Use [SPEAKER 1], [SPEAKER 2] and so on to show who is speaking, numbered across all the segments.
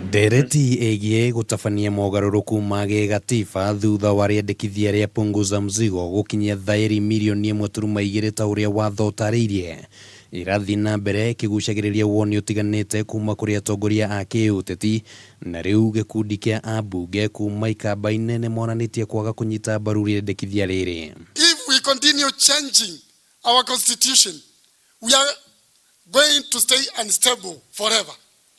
[SPEAKER 1] Ndereti igie gutabania mogaruruku ma gatiba thutha wa riendekithia ria Punguza Mzigo gukinyia thairi milioni 1.2 ta uria watho utariirie irathi nambere kigucagiriria woni utiganite kuma kuri atongoria a kiuteti na riu gikundi kia ambunge kuuma Ikamba-ini ni monanitie kwaga kunyita mbaru riendekithia riri.
[SPEAKER 2] If we continue changing our constitution, we are going to stay unstable forever.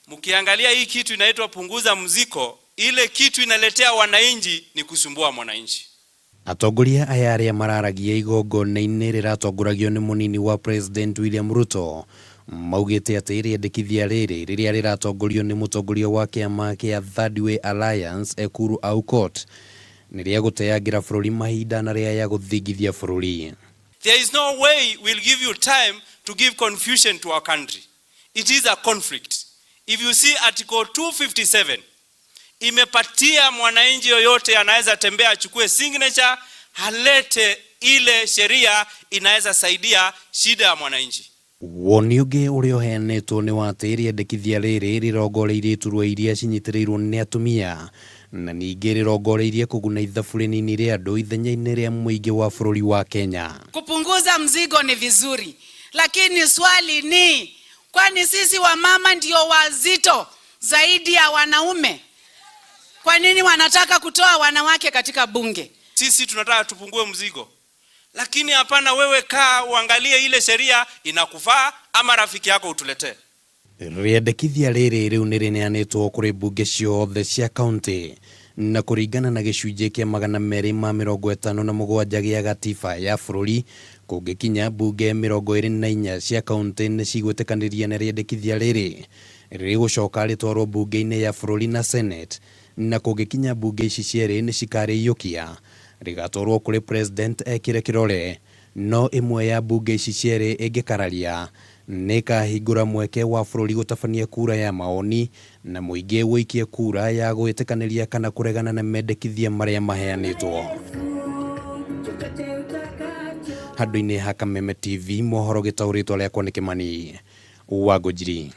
[SPEAKER 3] Mukiangalia hii kitu inaitwa Punguza Mzigo, ile kitu inaletea wananchi ni kusumbua mwananchi.
[SPEAKER 1] Atongoria aya aria mararagia igongona-ini riratongoragio ni munini wa President William Ruto maugite ati riendekithia riri riria riratongorio ni mutongoria wa kiama kia Third Way Alliance Ekuru Aukot ni ria guteangira bururi mahinda na ria ya guthingithia bururi.
[SPEAKER 3] There is no way we'll give you time to give confusion to our country. It is a conflict. If you see article 257, imepatia mwananchi yoyote anaweza tembea achukue signature halete ile sheria inaweza saidia shida ya mwananchi.
[SPEAKER 1] Woni ungi uria uheanetwo ni wati riendekithia riri rirongoreirie turwa iria cinyitirirwo ni atumia na ningi rirongoreirie kuguna ithabu rinini ria andu ithenya-ini ria muingi wa bururi wa Kenya.
[SPEAKER 4] Kupunguza mzigo ni vizuri, lakini swali ni kwani sisi wamama ndio wazito zaidi ya wanaume? Kwa nini wanataka kutoa wanawake katika bunge?
[SPEAKER 3] Sisi tunataka tupungue mzigo. Lakini hapana, wewe kaa uangalie ile sheria inakufaa ama rafiki yako utuletee.
[SPEAKER 1] Riendekithia riri riu nirineanetwo kuri bunge ciothe cia county na kuringana na gicunjĩ kia 257 gia gatiba ya bururi kungikinya bunge 24 cia county ni cigwitikaniria na riendekithia riri rigucoka ritwarwo bunge-ini ya bururi na senate na kungikinya bunge ici cieri ni cikariyukia rigatwarwo kuri president ekire kirore no imwe ya bunge ici cieri ingikararia nikahingura mweke wa bururi gutabania kura ya maoni na muingi wikie kura ya gwitikaniria kana kuregana na mendekithia maria maheanitwo. Handu-ini ha Kameme TV mohoro gitauritwo riakwa ni Kimani wa Ngujiri.